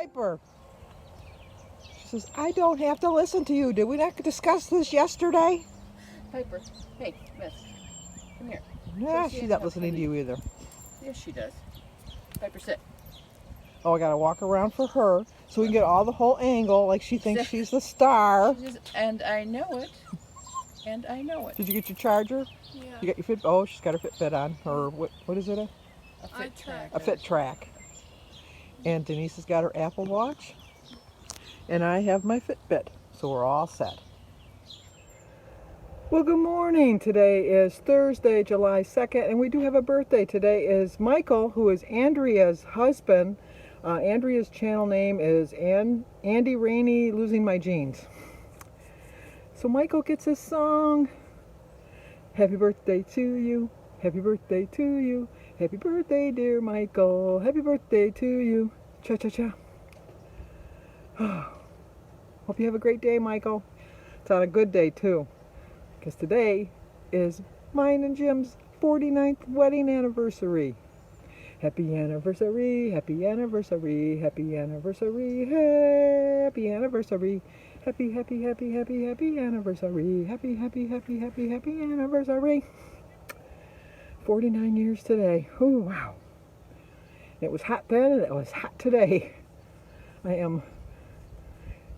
Piper. She says, I don't have to listen to you. Did we not discuss this yesterday? Piper, hey, miss, come here. Yeah, she's not listening to you either. Yes, she does. Piper, sit. Oh, I gotta walk around for her so we can get all the whole angle like she thinks she's the star. And I know it. And I know it. Did you get your charger? Yeah. You got your Fit? Oh, she's got her Fitbit on. Or what is it? A Fit Track. A Fit Track. And Denise has got her Apple Watch. And I have my Fitbit. So we're all set. Well, good morning. Today is Thursday, July 2nd, and we do have a birthday. Today is Michael, who is Andrea's husband. Andrea's channel name is Andy Rainey Losing My Jeans. So Michael gets his song. Happy birthday to you. Happy birthday to you. Happy birthday, dear Michael. Happy birthday to you. Cha-cha-cha. Hope you have a great day, Michael. It's on a good day, too. Because today is mine and Jim's 49th wedding anniversary. Happy anniversary, happy anniversary, happy anniversary, happy anniversary. Happy, happy, happy, happy, happy anniversary. Happy, happy, happy, happy, happy anniversary. 49 years today. Oh, wow. It was hot then and it was hot today. I am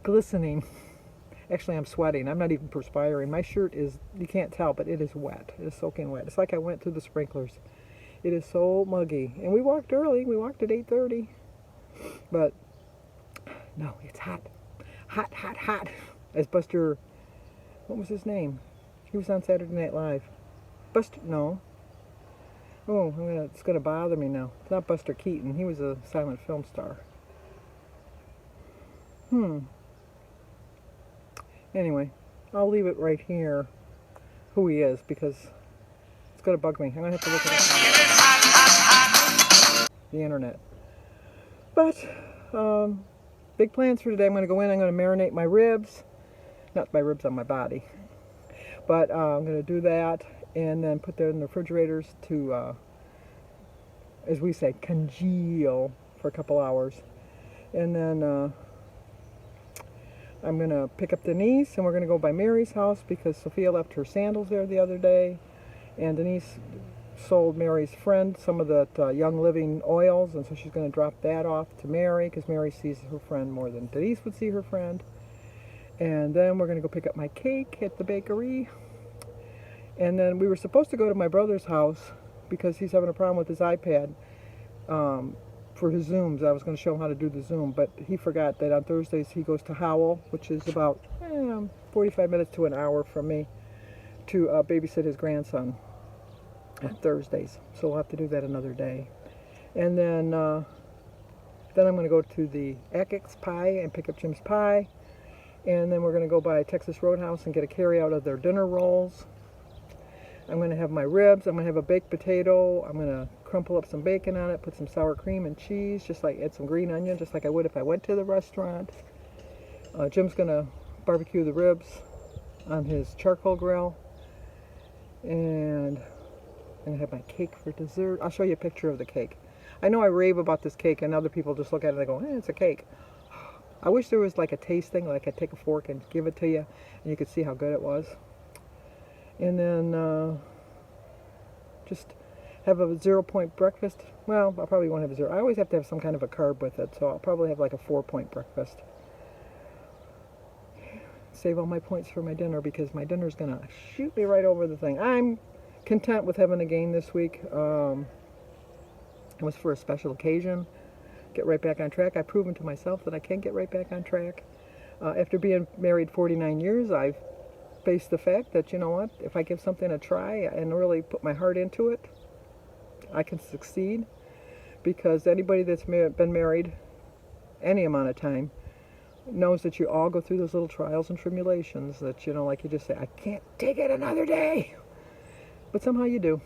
glistening. Actually, I'm sweating. I'm not even perspiring. My shirt is, you can't tell, but it is wet. It is soaking wet. It's like I went through the sprinklers. It is so muggy. And we walked early. We walked at 8:30. But, no, it's hot. Hot, hot, hot. As Buster, what was his name? He was on Saturday Night Live. Buster, no. Oh, it's going to bother me now. It's not Buster Keaton. He was a silent film star. Anyway, I'll leave it right here, who he is, because it's going to bug me. I'm going to have to look at the internet. But, big plans for today. I'm going to go in, I'm going to marinate my ribs. Not my ribs on my body. But I'm going to do that and then put them in the refrigerators to, as we say, congeal for a couple hours. And then I'm going to pick up Denise and we're going to go by Mary's house because Sophia left her sandals there the other day. And Denise sold Mary's friend some of that Young Living oils, and so she's going to drop that off to Mary because Mary sees her friend more than Denise would see her friend. And then we're going to go pick up my cake at the bakery. And then we were supposed to go to my brother's house because he's having a problem with his iPad for his Zooms. I was going to show him how to do the Zoom, but he forgot that on Thursdays he goes to Howell, which is about 45 minutes to an hour from me, to babysit his grandson on Thursdays. So we'll have to do that another day. And then I'm going to go to the Ackex Pie and pick up Jim's pie. And then we're going to go by Texas Roadhouse and get a carry-out of their dinner rolls. I'm going to have my ribs. I'm going to have a baked potato. I'm going to crumple up some bacon on it, put some sour cream and cheese, just like add some green onion, just like I would if I went to the restaurant. Jim's going to barbecue the ribs on his charcoal grill. And I'm going to have my cake for dessert. I'll show you a picture of the cake. I know I rave about this cake and other people just look at it and they go, hey, it's a cake. I wish there was like a tasting, like I'd take a fork and give it to you and you could see how good it was. And then just have a 0-point breakfast. Well, I probably won't have a 0. I always have to have some kind of a carb with it, so I'll probably have like a 4-point breakfast. Save all my points for my dinner because my dinner's going to shoot me right over the thing. I'm content with having a gain this week. It was for a special occasion. Get right back on track. I've proven to myself that I can get right back on track. After being married 49 years, I've faced the fact that, you know what, if I give something a try and really put my heart into it, I can succeed. Because anybody that's been married any amount of time knows that you all go through those little trials and tribulations that, you know, like you just say, I can't take it another day. But somehow you do.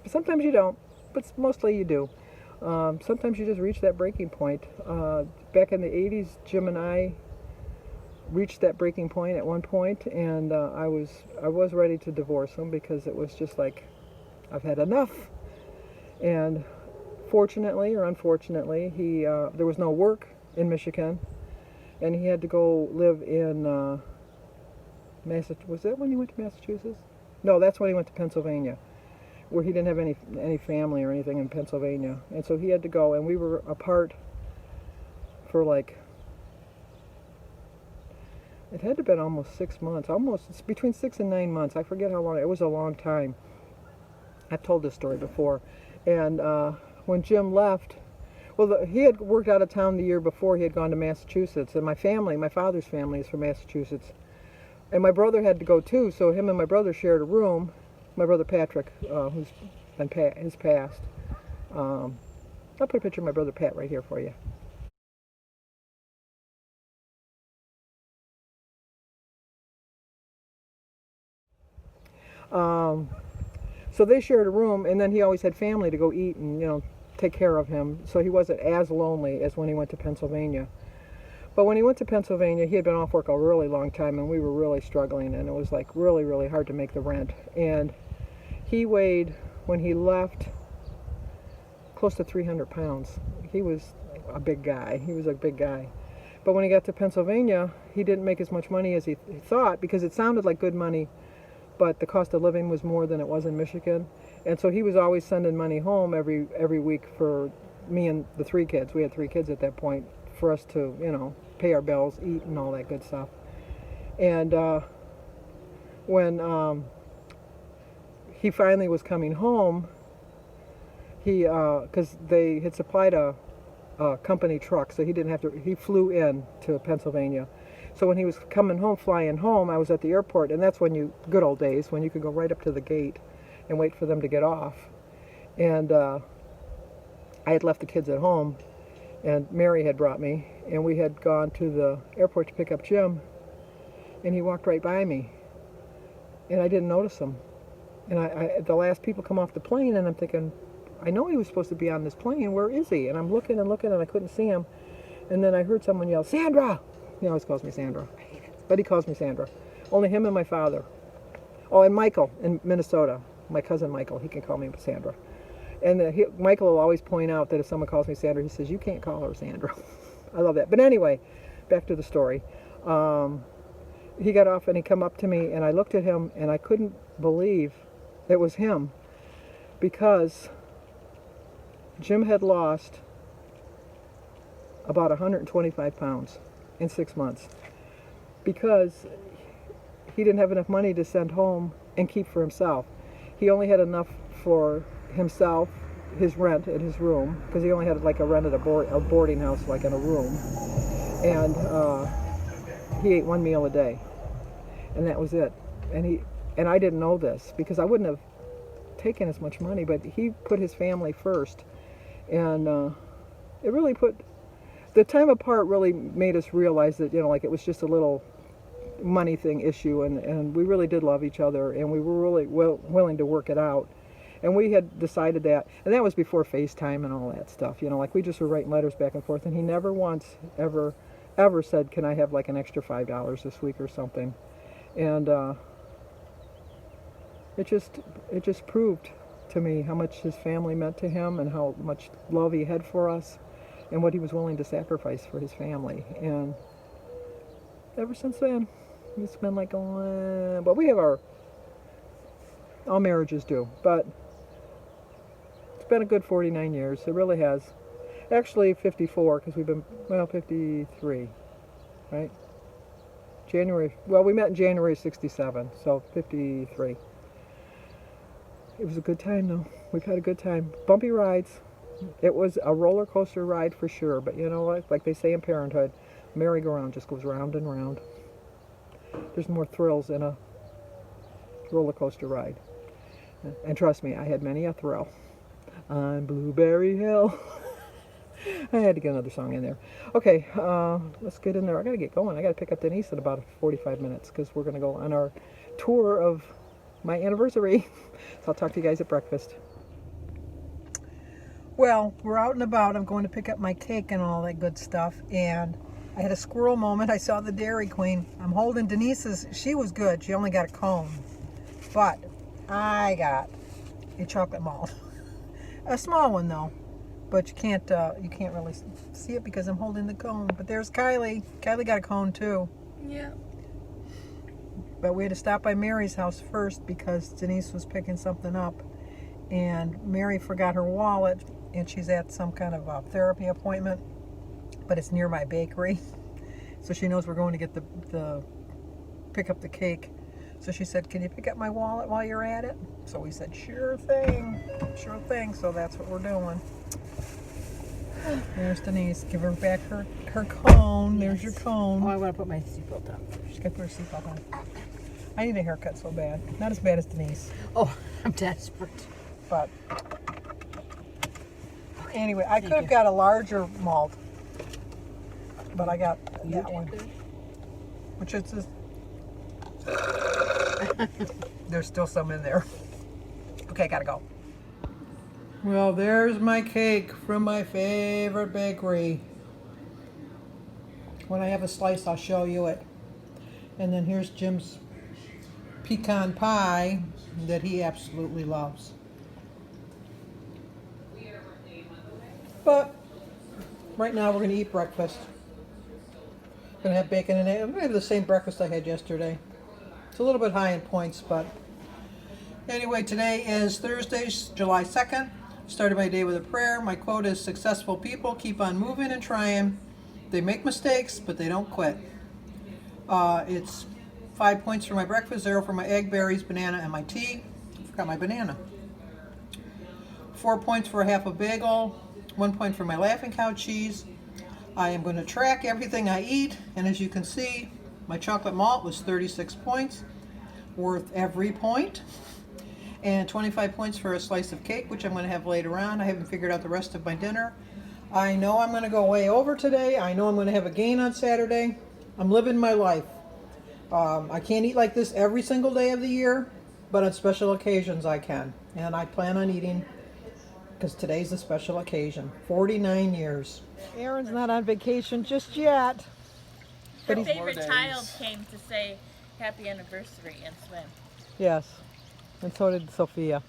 But sometimes you don't. But mostly you do. Sometimes you just reach that breaking point. Back in the 80s, Jim and I reached that breaking point at one point, and I was ready to divorce him because it was just like, I've had enough. And fortunately or unfortunately, there was no work in Michigan, and he had to go live in Was that when he went to Massachusetts? No, that's when he went to Pennsylvania, where he didn't have any family or anything in Pennsylvania, and so he had to go, and we were apart for like, it had to have been almost 6 months, it's between 6 and 9 months. I forget how long. It was a long time. I've told this story before. And when Jim left, well, he had worked out of town the year before. He had gone to Massachusetts, and my father's family is from Massachusetts, and my brother had to go too. So him and my brother shared a room. My brother Patrick, who's has passed. I'll put a picture of my brother Pat right here for you. So they shared a room, and then he always had family to go eat and, take care of him. So he wasn't as lonely as when he went to Pennsylvania. But when he went to Pennsylvania, he had been off work a really long time, and we were really struggling, and it was like really, really hard to make the rent. And he weighed, when he left, close to 300 pounds. He was a big guy. But when he got to Pennsylvania, he didn't make as much money as he thought, because it sounded like good money, but the cost of living was more than it was in Michigan. And so he was always sending money home every week for me and the 3 kids. We had 3 kids at that point, for us to, pay our bills, eat, and all that good stuff. And when he finally was coming home, because they had supplied a company truck, so he didn't have to, he flew in to Pennsylvania. So when he was flying home, I was at the airport, and that's when good old days, when you could go right up to the gate and wait for them to get off. And I had left the kids at home, and Mary had brought me, and we had gone to the airport to pick up Jim, and he walked right by me, and I didn't notice him. And the last people come off the plane, and I'm thinking, I know he was supposed to be on this plane. Where is he? And I'm looking, and I couldn't see him. And then I heard someone yell, "Sandra!" He always calls me Sandra, but he calls me Sandra. Only him and my father. Oh, and Michael in Minnesota, my cousin Michael, he can call me Sandra. And Michael will always point out that if someone calls me Sandra, he says, "You can't call her Sandra." I love that. But anyway, back to the story. He got off, and he come up to me, and I looked at him, and I couldn't believe it was him, because Jim had lost about 125 pounds in 6 months, because he didn't have enough money to send home and keep for himself. He only had enough for himself, his rent at his room, because he only had like a rent at a boarding house, like in a room, and he ate 1 meal a day, and that was it. And I didn't know this, because I wouldn't have taken as much money, but he put his family first, and it really the time apart really made us realize that, like it was just a little money thing issue, and we really did love each other, and we were really willing to work it out. And we had decided that, and that was before FaceTime and all that stuff, like we just were writing letters back and forth, and he never once ever said, "Can I have like an extra $5 this week or something?" And it just proved to me how much his family meant to him, and how much love he had for us, and what he was willing to sacrifice for his family. And ever since then, it's been like, but we have all marriages do, but it's been a good 49 years. It really has. Actually 54, because we've been, 53, right? We met in January 67, so 53. It was a good time, though. We've had a good time. Bumpy rides. It was a roller coaster ride for sure, but you know what? Like they say in Parenthood, merry-go-round just goes round and round. There's more thrills in a roller coaster ride. And trust me, I had many a thrill. On Blueberry Hill. I had to get another song in there. Okay, let's get in there. I gotta get going. I gotta pick up Denise in about 45 minutes, because we're gonna go on our tour of my anniversary. So I'll talk to you guys at breakfast. Well, we're out and about. I'm going to pick up my cake and all that good stuff, and I had a squirrel moment. I saw the Dairy Queen. I'm holding Denise's. She was good. She only got a cone, but I got a chocolate malt. A small one though, but you can't really see it because I'm holding the cone. But there's Kylie. Kylie got a cone too. Yeah. But we had to stop by Mary's house first because Denise was picking something up, and Mary forgot her wallet, and she's at some kind of a therapy appointment, but it's near my bakery, so she knows we're going to get the pick up the cake. So she said, "Can you pick up my wallet while you're at it?" So we said, "Sure thing, sure thing." So that's what we're doing. There's Denise. Give her back her cone. There's your cone. Oh, I want to put my seatbelt on. She's got to put her seatbelt on. I need a haircut so bad. Not as bad as Denise. Oh, I'm desperate. But anyway, I could have got a larger malt, but I got that one, which is just, there's still some in there. Okay, gotta go. Well, there's my cake from my favorite bakery. When I have a slice, I'll show you it. And then here's Jim's pecan pie that he absolutely loves. But right now we're going to eat breakfast. Going to have bacon and eggs. I'm going to have the same breakfast I had yesterday. It's a little bit high in points, but anyway, today is Thursday, July 2nd. Started my day with a prayer. My quote is, "Successful people keep on moving and trying. They make mistakes, but they don't quit." It's 5 points for my breakfast, 0 for my egg, berries, banana, and my tea. Forgot my banana. 4 points for a half a bagel. 1 point for my Laughing Cow cheese. I am going to track everything I eat, and as you can see, my chocolate malt was 36 points, worth every point. And 25 points for a slice of cake, which I'm going to have later on. I haven't figured out the rest of my dinner. I know I'm going to go way over today. I know I'm going to have a gain on Saturday. I'm living my life. I can't eat like this every single day of the year, but on special occasions I can. And I plan on eating, because today's a special occasion. 49 years. Aaron's not on vacation just yet. Her favorite child came to say happy anniversary and swim. Yes, and so did Sophia.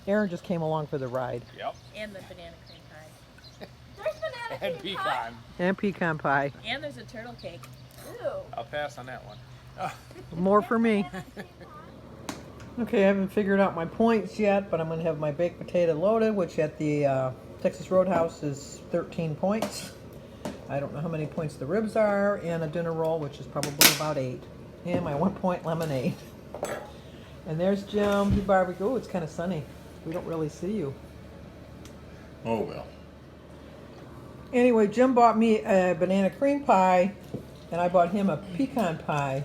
Aaron just came along for the ride. Yep. And the banana cream pie. There's banana And cream pecan. pie. And pecan pie. And there's a turtle cake. Ew. I'll pass on that one. More for me. Okay, I haven't figured out my points yet, but I'm going to have my baked potato loaded, which at the Texas Roadhouse is 13 points. I don't know how many points the ribs are, and a dinner roll, which is probably about 8. And my 1 point lemonade. And there's Jim. He barbecued. Oh, it's kind of sunny. We don't really see you. Oh well. Anyway, Jim bought me a banana cream pie, and I bought him a pecan pie,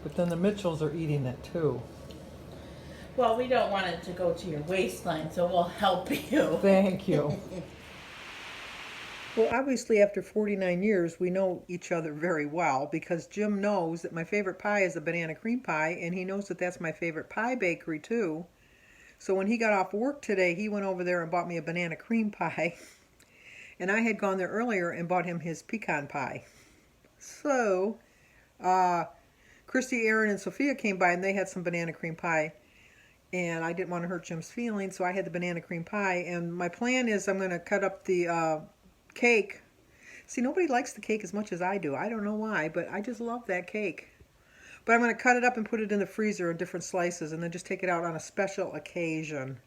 but then the Mitchells are eating it too. Well, we don't want it to go to your waistline, so we'll help you. Thank you. Well, obviously after 49 years, we know each other very well, because Jim knows that my favorite pie is a banana cream pie, and he knows that that's my favorite pie bakery too. So when he got off work today, he went over there and bought me a banana cream pie. And I had gone there earlier and bought him his pecan pie. So, Christy, Aaron, and Sophia came by, and they had some banana cream pie. And I didn't want to hurt Jim's feelings, so I had the banana cream pie. And my plan is I'm going to cut up the cake. See, nobody likes the cake as much as I do. I don't know why, but I just love that cake. But I'm going to cut it up and put it in the freezer in different slices, and then just take it out on a special occasion.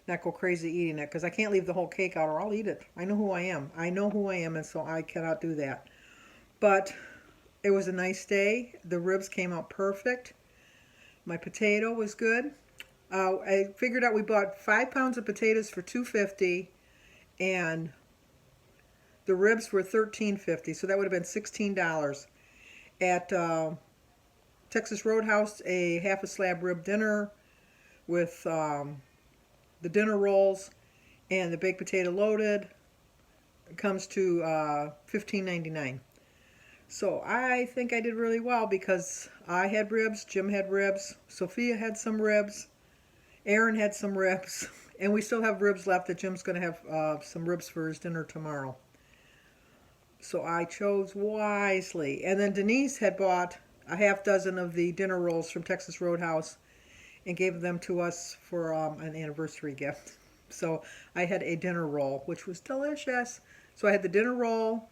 Not go crazy eating it, because I can't leave the whole cake out or I'll eat it. I know who I am. I know who I am, and so I cannot do that. But it was a nice day. The ribs came out perfect. My potato was good. I figured out we bought 5 pounds of potatoes for $2.50, and the ribs were $13.50, so that would have been $16. At Texas Roadhouse, a half a slab rib dinner with the dinner rolls and the baked potato loaded comes to $15.99. So I think I did really well, because I had ribs, Jim had ribs, Sophia had some ribs, Aaron had some ribs, and we still have ribs left that Jim's going to have some ribs for his dinner tomorrow. So I chose wisely. And then Denise had bought a half dozen of the dinner rolls from Texas Roadhouse and gave them to us for an anniversary gift. So I had a dinner roll, which was delicious. So I had the dinner roll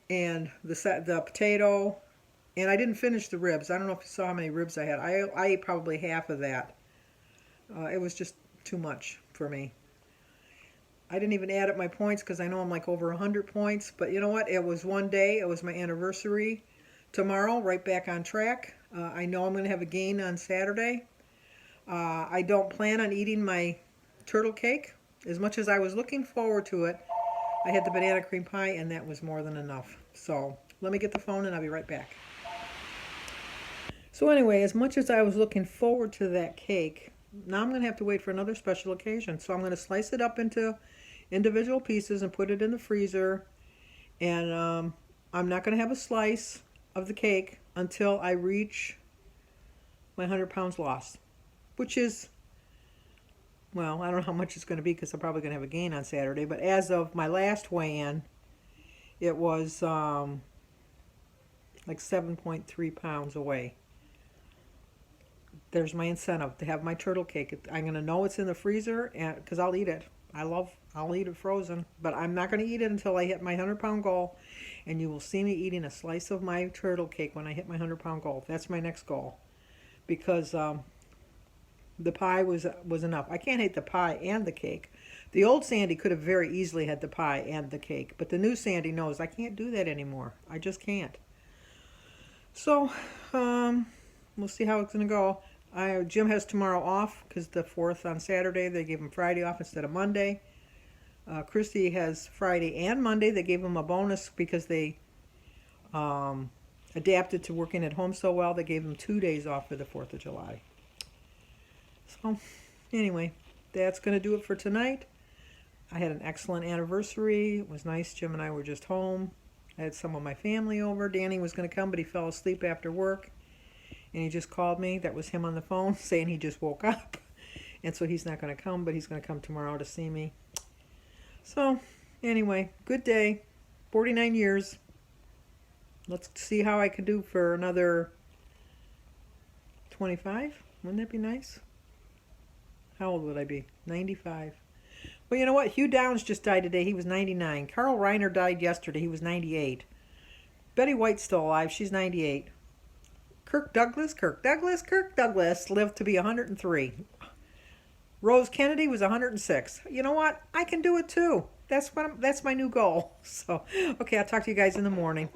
and the potato, and I didn't finish the ribs. I don't know if you saw how many ribs I had. I ate probably half of that. It was just too much for me. I didn't even add up my points because I know I'm like over 100 points. But you know what? It was one day. It was my anniversary. Tomorrow, right back on track. I know I'm going to have a gain on Saturday. I don't plan on eating my turtle cake. As much as I was looking forward to it, I had the banana cream pie, and that was more than enough. So let me get the phone, and I'll be right back. So anyway, as much as I was looking forward to that cake, now I'm going to have to wait for another special occasion. So I'm going to slice it up into individual pieces and put it in the freezer. And I'm not going to have a slice of the cake until I reach my 100 pounds lost, which is, well, I don't know how much it's going to be because I'm probably going to have a gain on Saturday. But as of my last weigh-in, it was like 7.3 pounds away. There's my incentive to have my turtle cake. I'm going to know it's in the freezer because I'll eat it. I'll eat it frozen, but I'm not going to eat it until I hit my 100-pound goal. And you will see me eating a slice of my turtle cake when I hit my 100-pound goal. That's my next goal, because the pie was enough. I can't eat the pie and the cake. The old Sandy could have very easily had the pie and the cake, but the new Sandy knows I can't do that anymore. I just can't. So we'll see how it's going to go. Jim has tomorrow off because the 4th on Saturday. They gave him Friday off instead of Monday. Christy has Friday and Monday. They gave him a bonus because they adapted to working at home so well. They gave him 2 days off for the 4th of July. So anyway, that's going to do it for tonight. I had an excellent anniversary. It was nice. Jim and I were just home. I had some of my family over. Danny was going to come, but he fell asleep after work. And he just called me. That was him on the phone saying he just woke up. And so he's not going to come, but he's going to come tomorrow to see me. So anyway, good day. 49 years. Let's see how I can do for another 25. Wouldn't that be nice? How old would I be? 95. Well, you know what? Hugh Downs just died today. He was 99. Carl Reiner died yesterday. He was 98. Betty White's still alive. She's 98. Kirk Douglas lived to be 103. Rose Kennedy was 106. You know what? I can do it too. That's my new goal. So, okay, I'll talk to you guys in the morning.